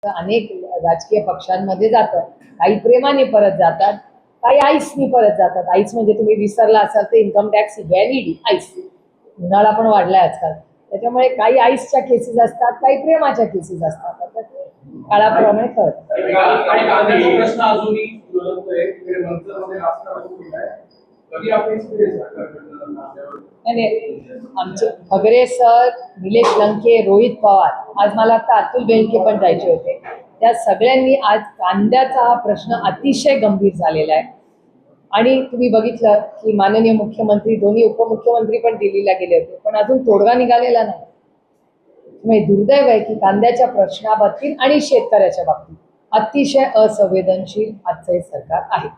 अनेक राजकीय पक्षांमध्ये जातात, काही प्रेमाने परत जातात, काही आईसनी परत जातात. आईस म्हणजे तुम्ही विसरला असाल तर इन्कम टॅक्स व्हॅलिडी आईस, उन्हाळा पण वाढलाय आजकाल, त्याच्यामुळे काही आईसच्या केसेस असतात, काही प्रेमाच्या केसेस असतात. आता ते काळाप्रमाणे कळत. आमचे खगरे सर, निलेश लंके, रोहित पवार, आज मला आता अतुल बेनके पण जायचे होते, त्या सगळ्यांनी आज कांद्याचा हा प्रश्न अतिशय गंभीर झालेला आहे. आणि तुम्ही बघितलं की माननीय मुख्यमंत्री, दोन्ही उपमुख्यमंत्री पण दिल्लीला गेले होते, पण अजून तोडगा निघालेला नाही. म्हणजे दुर्दैव आहे की कांद्याच्या प्रश्नाबाबतीत आणि शेतकऱ्याच्या बाबतीत अतिशय असंवेदनशील आजचं हे सरकार आहे.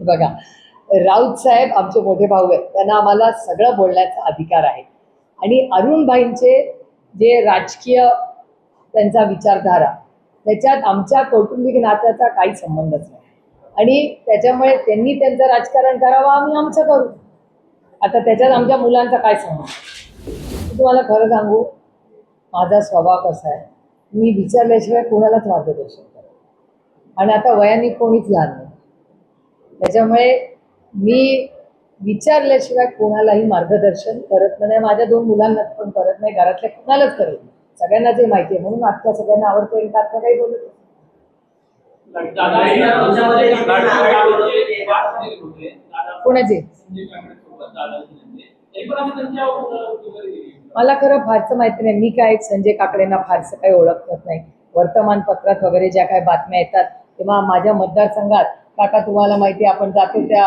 बघा, राऊत साहेब आमचे मोठे भाऊ आहेत, त्यांना आम्हाला सगळं बोलण्याचा अधिकार आहे. आणि अरुणभाईंचे जे राजकीय त्यांचा विचारधारा, त्याच्यात आमच्या कौटुंबिक नात्याचा काही संबंधच नाही. आणि त्याच्यामुळे त्यांनी त्यांचं राजकारण करावं, आम्ही आमचं करू. आता त्याच्यात आमच्या मुलांचा काय संबंध? तुम्हाला खरं सांगू, माझा स्वभाव कसा आहे, मी विचारल्याशिवाय कोणालाच मार्गदर्शन करत. आणि आता वयाने कोणीच लहान नाही, त्याच्यामुळे मी विचारल्याशिवाय कोणालाही मार्गदर्शन करत नाही. माझ्या 2 मुलांना पण करत नाही, घरातल्या कुणालाच करत नाही. सगळ्यांना ते माहिती आहे, म्हणून आजच्या सगळ्यांना आवडतं येईल का काही बोलत. कोणाचे मला खरं फारसं माहिती नाही. मी काय संजय काकडेंना फारसं काही ओळखत नाही. वर्तमानपत्रात वगैरे ज्या काही बातम्या येतात तेव्हा माझ्या मतदारसंघात, काका तुम्हाला माहिती आहे आपण जातो त्या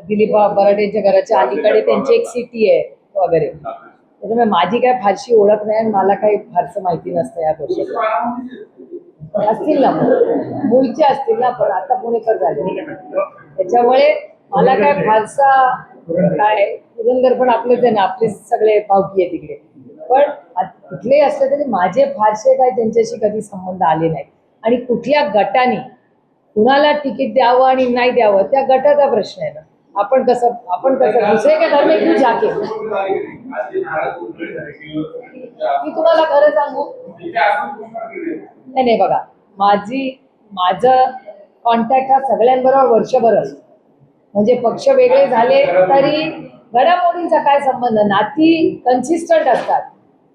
दिलीप बराडेंच्या घराच्या अलीकडे त्यांची एक सिटी आहे वगैरे, त्याच्यामुळे माझी काय फारशी ओळख नाही आणि मला काही फारसं माहिती नसतं या गोष्टी. असतील ना, मूळचे असतील ना, पण आता पुणेकर झाले, त्याच्यामुळे मला काय फारसा काय, पुरंदर पण आपलेच आहे ना, आपले सगळे भावकी आहे तिकडे. पण कुठलेही असले तरी माझे फारसे काय त्यांच्याशी कधी संबंध आले नाहीत. आणि कुठल्या गटाने कुणाला तिकीट द्यावं आणि नाही द्यावं त्या गटाचा प्रश्न आहे ना. आपण कसं दुसरे काय धर्म घेऊ जाके. मी तुम्हाला खरं सांगू, नाही बघा, माझं कॉन्टॅक्ट हा सगळ्यांबरोबर वर्षभर असतो. म्हणजे पक्ष वेगळे झाले तरी घडामोडींचा काय संबंध, नाती कन्सिस्टंट असतात,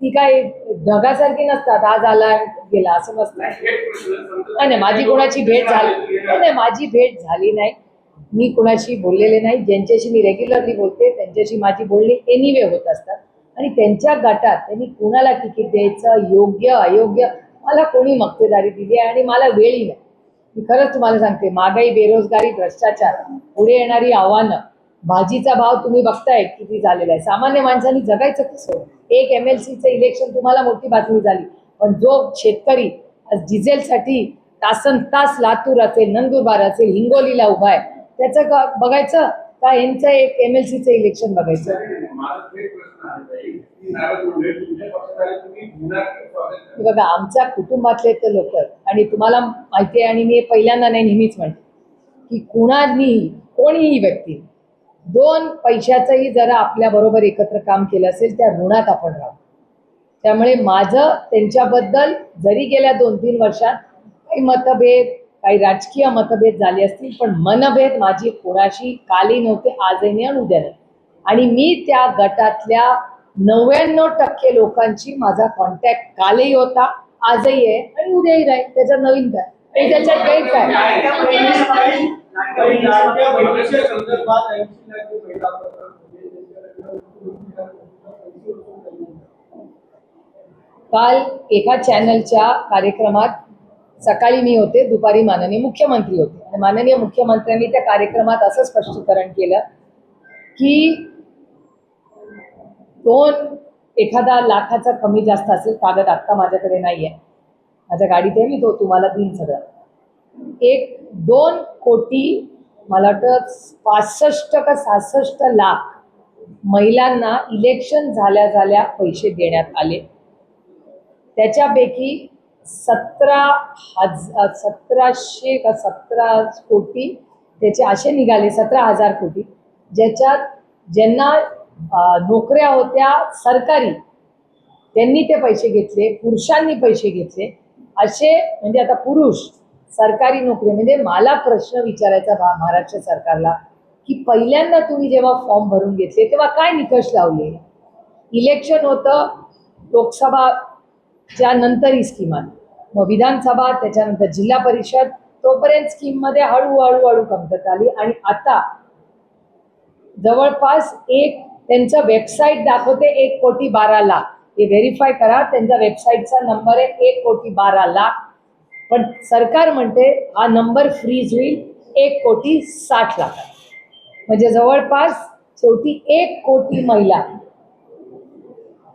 ती काय ढगासारखी नसतात, आज आला गेला असं नसतं. नाही, माझी कोणाची भेट झाली नाही, माझी भेट झाली नाही, मी कुणाशी बोललेले नाही. ज्यांच्याशी मी रेग्युलरली बोलते त्यांच्याशी माझी बोलणी एनिवे होत असतात. आणि त्यांच्या गटात त्यांनी कुणाला तिकीट द्यायचं, योग्य अयोग्य, मला कोणी मक्तेदारी दिली आहे आणि मला वेळही नाही. मी खरंच तुम्हाला सांगते, महागाई, बेरोजगारी, भ्रष्टाचार, पुढे येणारी आव्हानं, भाजीचा भाव तुम्ही बघताय किती झालेला आहे. सामान्य माणसांनी जगायचं कसं? एक MLCचं इलेक्शन तुम्हाला मोठी बातमी झाली, पण जो शेतकरी डिझेलसाठी तासन तास लातूर असेल, नंदुरबार असेल, हिंगोलीला उभा आहे, त्याचं बघायचं का यांचं एक MLCचं इलेक्शन बघायचं? बघा, आमच्या कुटुंबातले तर लोक, आणि तुम्हाला माहिती आहे आणि मी पहिल्यांदा नाही नेहमीच म्हणते की कोणीही व्यक्ती 2 पैशाचंही जरा आपल्या बरोबर एकत्र काम केलं असेल त्या ऋणात आपण राहू. त्यामुळे माझं त्यांच्याबद्दल जरी गेल्या 2-3 वर्षात काही मतभेद, काही राजकीय मतभेद झाले असतील, पण मनभेद माझी कोणाशी कालही नव्हते, आजही नाही आणि उद्या नाही. आणि मी त्या गटातल्या 99% लोकांची माझा कॉन्टॅक्ट कालही होता, आजही आहे आणि उद्याही राहील. त्याच्यात नवीन काय, आणि त्याच्यात काही काय. काल एका चॅनलच्या कार्यक्रमात सकाळी मी होते, दुपारी माननीय मुख्यमंत्री होते, आणि माननीय मुख्यमंत्र्यांनी त्या कार्यक्रमात असं स्पष्टीकरण केलं की एखादा लाखाचा कमी जास्त असेल, कागद आत्ता माझ्याकडे नाही आहे, माझ्या गाडीत आहे, मी तो तुम्हाला देईन सगळं, 1-2 कोटी, मला वाटतं 65 का 66 लाख महिलांना इलेक्शन झाल्या पैसे देण्यात आले. त्याच्यापैकी 1700 का 17 कोटी त्याचे असे निघाले, 17,000 कोटी, ज्याच्यात ज्यांना नोकऱ्या होत्या सरकारी त्यांनी ते पैसे घेतले, पुरुषांनी पैसे घेतले, असे म्हणजे आता पुरुष सरकारी नोकरी म्हणजे मला प्रश्न विचारायचा महाराष्ट्र सरकारला की पहिल्यांदा तुम्ही जेव्हा फॉर्म भरून घेतले तेव्हा काय निकष लावले? इलेक्शन होतं, लोकसभाच्या नंतर ही स्कीम आली, मग विधानसभा, त्याच्यानंतर जिल्हा परिषद, तोपर्यंत स्कीममध्ये हळूहळू कमतरता आली आणि आता जवळपास त्यांचं वेबसाईट दाखवते 1,12,00,000. हे व्हेरीफाय करा, त्यांचा वेबसाईटचा नंबर आहे 1,12,00,000. पण सरकार म्हणते हा नंबर फ्रीज होईल 1,60,00,000. म्हणजे जवळपास शेवटी 1,00,00,000 महिला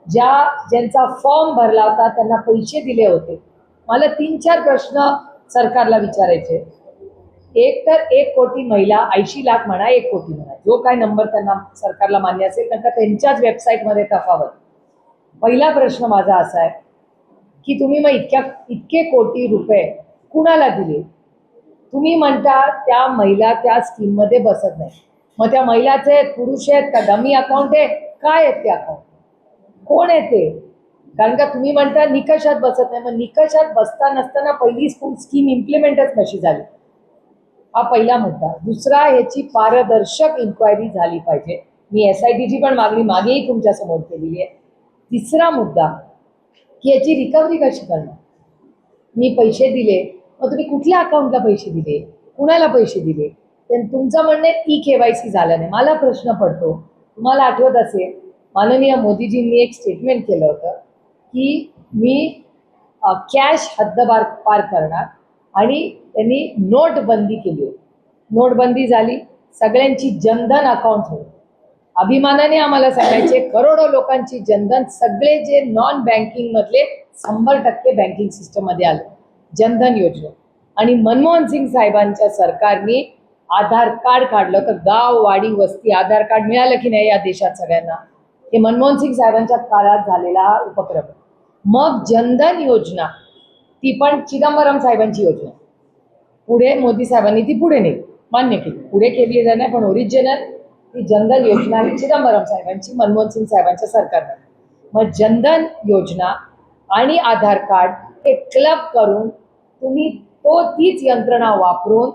ज्यांचा फॉर्म भरला होता त्यांना पैसे दिले होते. मला 3-4 प्रश्न सरकारला विचारायचे. एक तर 1,00,00,000 महिला, 80,00,000 म्हणा, 1,00,00,000 म्हणा, जो काय नंबर त्यांना सरकारला मान्य असेल कारण त्यांच्याच वेबसाईटमध्ये तफावत. पहिला प्रश्न माझा असा आहे की तुम्ही मग इतके कोटी रुपये कुणाला दिले? तुम्ही म्हणता त्या महिला त्या स्कीममध्ये बसत नाही. मग त्या महिलाचे पुरुष आहेत का, डमी अकाउंट आहे, काय आहेत ते अकाउंट, कोण आहे ते? कारण का तुम्ही म्हणता निकषात बसत नाही, मग निकषात बसता नसताना पहिली स्कीम इम्प्लिमेंटच कशी झाली? हा पहिला मुद्दा. दुसरा, ह्याची पारदर्शक इन्क्वायरी झाली पाहिजे. मी SITची पण मागणी मागेही तुमच्या समोर केलेली आहे. तिसरा मुद्दा की याची रिकव्हरी कशी करणार? मी पैसे दिले, मग तुम्ही कुठल्या अकाउंटला पैसे दिले, कुणाला पैसे दिले? तुमचं म्हणणं EKYC झालं नाही. मला प्रश्न पडतो, तुम्हाला आठवत असेल माननीय मोदीजींनी एक स्टेटमेंट केलं होतं की मी कॅश हद्दपार पार करणार आणि त्यांनी नोटबंदी केली होती. नोटबंदी झाली, सगळ्यांची जनधन अकाउंट होती. अभिमानाने आम्हाला सांगायचे करोडो लोकांची जनधन, सगळे जे नॉन बँकिंग मधले 100% बँकिंग सिस्टम मध्ये आले जनधन योजना. आणि मनमोहन सिंग साहेबांच्या सरकारने आधार कार्ड काढलं, तर गाव, वाडी, वस्ती आधार कार्ड मिळालं की नाही या देशात सगळ्यांना? हे मनमोहन सिंग साहेबांच्या काळात झालेला उपक्रम. मग जनधन योजना ती पण चिदंबरम साहेबांची योजना, पुढे मोदी साहेबांनी ती पुढे नाही मान्य केली, पुढे केली नाही, पण ओरिजिनल ती जनधन योजना ही चिदंबरम साहेबांची, मनमोहन सिंग साहेबांच्या सरकारने. मग जनधन योजना आणि आधार कार्ड हे क्लब करून तुम्ही तीच यंत्रणा वापरून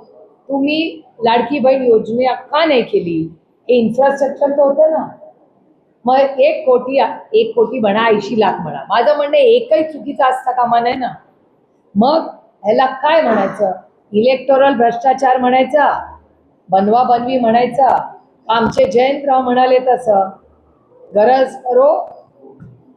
तुम्ही लाडकी बहीण योजना का नाही केली? हे इन्फ्रास्ट्रक्चर तर होतं ना. मग 1,00,00,000 म्हणा, 80,00,000 म्हणा, माझं म्हणणं एकही चुकीचा असता कामा नये ना. मग ह्याला काय म्हणायचं? इलेक्टोरल भ्रष्टाचार म्हणायचा, बनवा बनवी म्हणायचा, आमचे जयंतराव म्हणाले तसं गरज करो.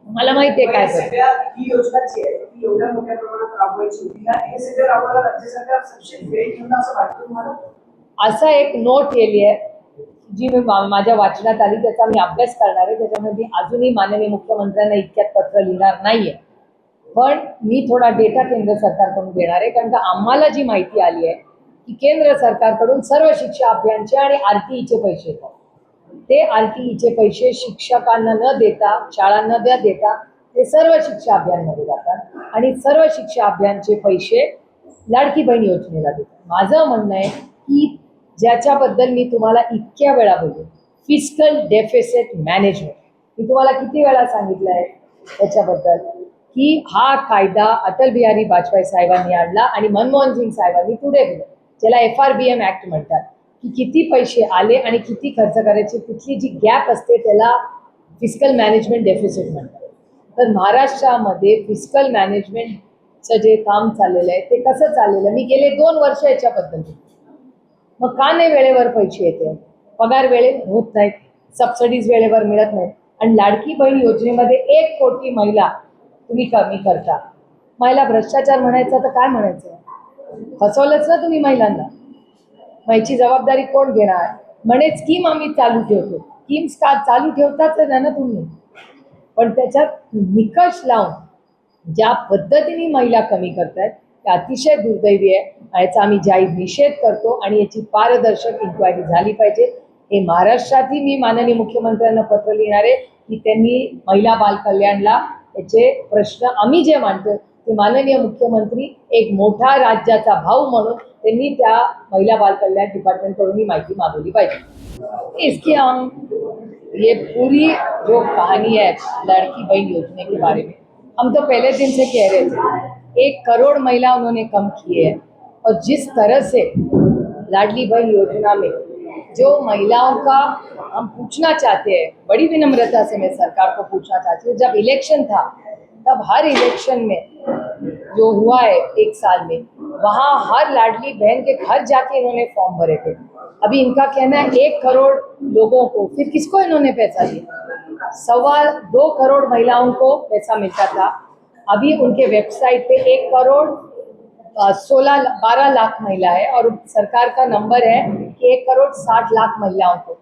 मला माहितीये काय ही योजनाची आहे ती एवढ्या मोठ्या प्रमाणात राबवायची होती ना, हे सगळं राबवायला राज्य सरकार सक्षम वेळ घेऊन असं वाटतं तुम्हाला? असा एक नोट केली आहे जी मी माझ्या वाचनात आली, त्याचा मी अभ्यास करणार आहे. त्याच्यामध्ये अजूनही माननीय मुख्यमंत्र्यांना इतक्यात पत्र लिहिणार नाहीये, पण मी थोडा डेटा केंद्र सरकारकडून घेणार आहे. कारण का आम्हाला जी माहिती आली आहे की केंद्र सरकारकडून सर्व शिक्षा अभियानचे आणि RTEचे पैसे येतात. ते RTEचे पैसे शिक्षकांना न देता, शाळांना न देता ते सर्व शिक्षा अभियानमध्ये जातात आणि सर्व शिक्षा अभियानचे पैसे लाडकी बहीण योजनेला देतात. माझं म्हणणं आहे की ज्याच्याबद्दल मी तुम्हाला इतक्या वेळा बोललो, फिस्कल डेफिसिट मॅनेजमेंट, मी तुम्हाला किती वेळा सांगितलं आहे त्याच्याबद्दल की हा कायदा अटल बिहारी वाजपेयी साहेबांनी आणला आणि मनमोहन सिंग साहेबांनी पुढे दिलं, ज्याला FRBM ऍक्ट म्हणतात, की किती पैसे आले आणि किती खर्च करायचे, तिथली जी गॅप असते त्याला फिस्कल मॅनेजमेंट डेफिसिट म्हणतात. तर महाराष्ट्रामध्ये फिस्कल मॅनेजमेंटचं जे काम चाललेलं आहे ते कसं चाललेलं, मी गेले 2 वर्ष याच्याबद्दल. मग का नाही वेळेवर पैसे येते? पगार वेळेवर होत नाहीत, सबसिडीज वेळेवर मिळत नाहीत, आणि लाडकी बहीण योजनेमध्ये 1,00,00,000 महिला तुम्ही कमी करता. महिला भ्रष्टाचार म्हणायचं तर काय म्हणायचं? फसवलंच ना तुम्ही महिलांना. मग याची जबाबदारी कोण घेणार? म्हणे स्कीम आम्ही चालू ठेवतो. स्कीम्स का चालू ठेवताच ना तुम्ही, पण त्याच्यात निकष लावून ज्या पद्धतीने महिला कमी करतायत ते अतिशय दुर्दैवी आहे. याचा आम्ही जाहीर निषेध करतो आणि याची पारदर्शक इन्क्वायरी झाली पाहिजे. हे महाराष्ट्रातही मी माननीय मुख्यमंत्र्यांना पत्र लिहिणार आहे की त्यांनी महिला बाल कल्याणला याचे प्रश्न आम्ही जे मांडतो ते माननीय मुख्यमंत्री एक मोठा राज्याचा भाऊ म्हणून त्यांनी त्या महिला बाल कल्याण डिपार्टमेंटकडून ही माहिती मागवली पाहिजे. इसकी हम ये पूरी जो कहानी है लड़की बहन योजना के बारे में, हम तो पहले दिन से कह रहे थे 1 करोड़ महिला उन्होंने कम की है। और जिस तरह से लाडली बहन योजना में जो महिलाओं का हम पूछना चाहते हैं, बड़ी विनम्रता से मैं सरकार को पूछना चाहती हूँ, जब इलेक्शन था तब हर इलेक्शन में जो हुआ है 1 साल में, वहाँ हर लाडली बहन के घर जाके इन्होंने फॉर्म भरे थे। अभी इनका कहना है 1 करोड़ लोगों को, फिर किसको इन्होंने पैसा दिया? 2.25 करोड़ महिलाओं को पैसा मिलता था। अभी उनके वेबसाइट पे 1 करोड़ 12 लाख महिला है और सरकार का नंबर है कि 1 करोड़ 60 लाख महिलाओं को,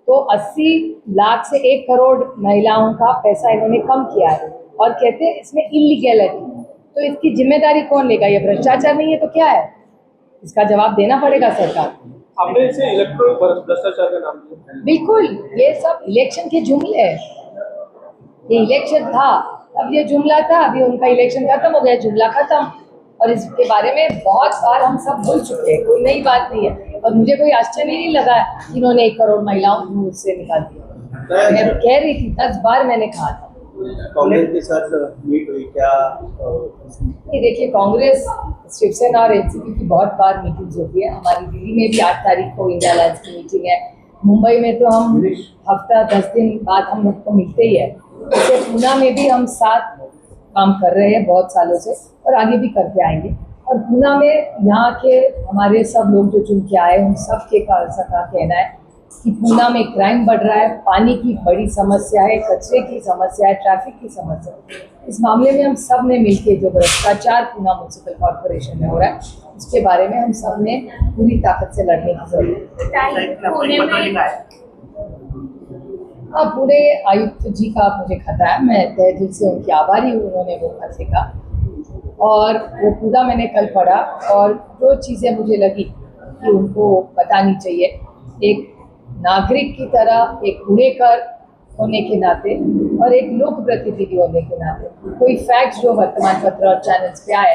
तो 80 लाख से 1 करोड़ महिलाओं का पैसा इन्होंने कम किया है और कहते हैं इसमें इलीगैलिटी। तो इसकी जिम्मेदारी कौन लेगा? ये भ्रष्टाचार नहीं है तो क्या है? इसका जवाब देना पड़ेगा सरकार को। आपने इसे इलेक्ट्रल भ्रष्टाचार का नाम दिया। बिल्कुल, ये सब इलेक्शन के जुमले है। ये इलेक्शन था अब ये जुमला था, अभी उनका इलेक्शन खत्म हो गया, जुमला खत्म। और इसके बारे में बहुत बार हम सब भूल चुके हैं, कोई नई बात नहीं है। और मुझे कोई आश्चर्य नहीं लगा कि इन्होंने 1 करोड़ महिलाओं को उससे निकाल दिया। मैं कह रही थी 10 बार मैंने कहा था। कांग्रेस के साथ मीट हुई क्या? नहीं, देखिए, कांग्रेस, शिवसेना और एनसीपी की बहुत बार मीटिंग्स होती है। हमारी दिल्ली में भी 8 तारीख को इंडिया अलायंस की मीटिंग है। मुंबई में तो हम हफ्ता 10 दिन बाद हम लोग को मिलते ही है। जैसे पूना में भी हम साथ काम कर रहे हैं बहुत सालों से और आगे भी करते आएंगे। और पूना में यहाँ के हमारे सब लोग जो चुन के आए उन सब के का कहना है कि पूना में क्राइम बढ़ रहा है, पानी की बड़ी समस्या है, कचरे की समस्या है, ट्रैफिक की समस्या है। इस मामले में हम सब ने मिलकर जो भ्रष्टाचार पूना म्यूनसिपल कॉर्पोरेशन में हो रहा है उसके बारे में हम सब ने पूरी ताकत से लड़ने की जरूरत है। हाँ, पूरे आयुक्त जी का मुझे खत आया, मैं तहे दिल से उनकी आभारी हूँ, उन्होंने वो खत लिखा और वो पूरा मैंने कल पढ़ा। और जो चीज़ें मुझे लगी कि उनको बतानी चाहिए, एक नागरिक की तरह, एक पुणेकर होने के नाते और एक लोक प्रतिनिधि होने के नाते, कोई फैक्ट्स जो वर्तमान पत्र और चैनल्स पे आए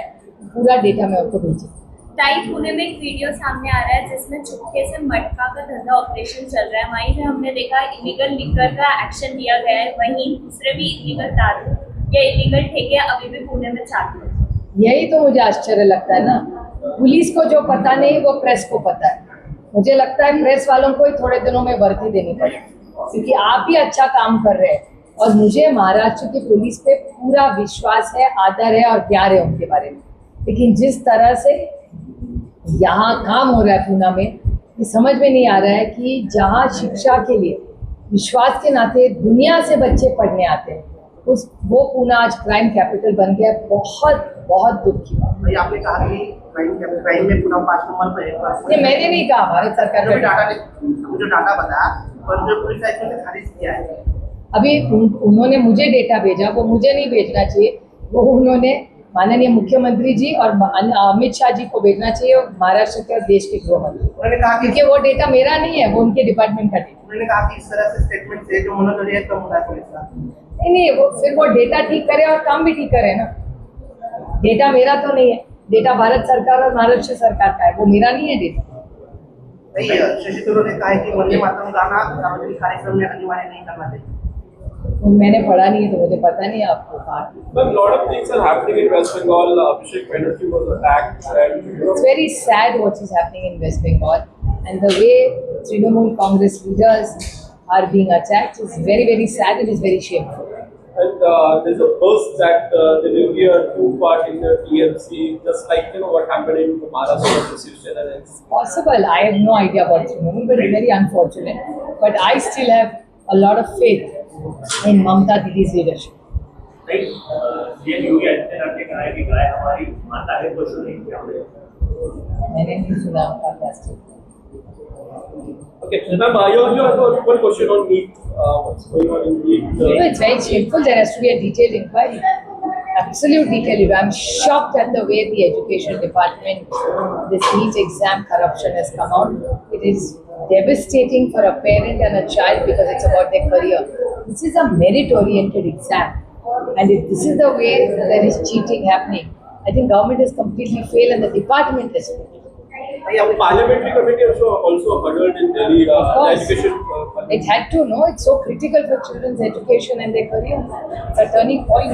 पूरा डेटा मैं उनको भेजी। ताई, पुणे में एक वीडियो सामने आ रहा है जिसमें चुपके से मटका का धंधा ऑपरेशन चल रहा है। वहीं पे हमने देखा इलीगल लिकर का एक्शन लिया गया है, वहीं दूसरे भी इलीगल दारू या इलीगल ठेके अभी भी पुणे में चालू है। यही तो मुझे आश्चर्य लगता है ना, पुलिस को जो पता नहीं वो प्रेस को पता है। मुझे लगता है प्रेस वालों को ही थोड़े दिनों में वर्दी देनी पड़ेगी, क्योंकि आप भी अच्छा काम कर रहे हैं और मुझे महाराष्ट्र की पुलिस पे पूरा विश्वास है, आदर है और प्यार है उनके बारे में। लेकिन जिस तरह से यहाँ काम हो रहा है पूना में, ये समझ में नहीं आ रहा है कि जहाँ शिक्षा के लिए विश्वास के नाते दुनिया से बच्चे पढ़ने आते हैं, वो पूना आज क्राइम कैपिटल बन गया। बहुत बहुत दुख की बात। भाई, आपने कहा कि क्राइम में पुणे 5 नंबर पर है। ये मैंने नहीं कहा, भारत सरकार जो ने डाटा बताया और जो पुलिस आयुक्त ने खारिज किया है। अभी उन्होंने मुझे डेटा भेजा, वो मुझे नहीं भेजना चाहिए, वो उन्होंने माननीय मुख्यमंत्री जी और अमित शाह जी को भेजना चाहिए और महाराष्ट्र के देश के गृह मंत्री। उन्होंने कहा कि क्योंकि वो डेटा मेरा नहीं है, वो उनके डिपार्टमेंट का डेटा। उन्होंने कहा कि इस तरह से स्टेटमेंट से जो मनोदर्य कम होता है पुलिस का। नहीं, वो फिर वो डेटा ठीक करे और काम भी ठीक करे ना। डेटा मेरा तो नहीं है, डेटा भारत सरकार और महाराष्ट्र सरकार का है, वो मेरा नहीं है डेटा। नहीं, शशि थरूर ने कहा है कि वंदे मातरम गाना सार्वजनिक कार्यक्रम में अनिवार्य नहीं करना चाहिए। मैंने पढ़ा नहीं है तो मुझे पता नहीं आपको कहा। But lot of things are happening in West Bengal. Abhishek Banerjee was attacked. It's very sad what is happening in West Bengal, and the way Trinamool Congress leaders are being attacked is very, very sad. It is very shameful. And there's a burst that there will be a two-part in the TMC, just like what happened in Maharashtra with Shiv Sena. Possible. I have no idea about Trinamool, but it's very unfortunate. But I still have a lot of faith in Mamta Didi's leadership. CM Yogi Adityanath ने कहा है कि गाय हमारी माता है, पशु नहीं। मैंने नहीं सुना उनका क्या statement. Okay, ma'am, you have one question on NEET. What's going on in NEET? You know, it's very shameful. There has to be a detailed inquiry. Absolute detailed. I'm shocked at the way the education department, this NEET exam corruption has come out. It is devastating for a parent and a child because it's about their career. This is a merit-oriented exam. And if this is the way there is cheating happening, I think government has completely failed and the department has failed. Parliamentary committee also huddled in Delhi. Of course. Education. It had to, no? It's so critical for children's education and their career. It's a turning point.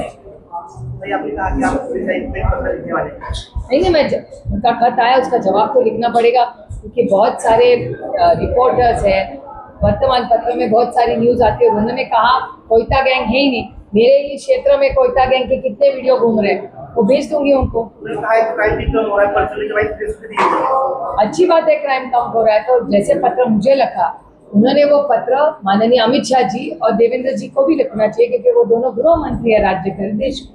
भाई आपने कहा कि आप कोई सा impact पत्र लिखने वाले हैं। नहीं उनका खत आया, उसका जवाब तो लिखना पड़ेगा क्योंकि बहुत सारे रिपोर्टर्स हैं, वर्तमान पत्र में बहुत सारी न्यूज आती है। उन्होंने कहा कोयता गैंग है ही नहीं, मेरे ही क्षेत्र में कोयता गैंग के कितने वीडियो घूम रहे हैं, वो भेज दूंगी उनको। उन्होंने कहा है क्राइम भी कम हो रहा है, पर्सनली वाइज केस भी दी। अच्छी बात है, क्राइम कम हो रहा है। तो जैसे पत्र मुझे लिखा, उन्होंने वो पत्र माननीय अमित शाह जी और देवेंद्र जी को भी लिखना चाहिए क्योंकि वो दोनों गृह मंत्री है राज्य के देश में।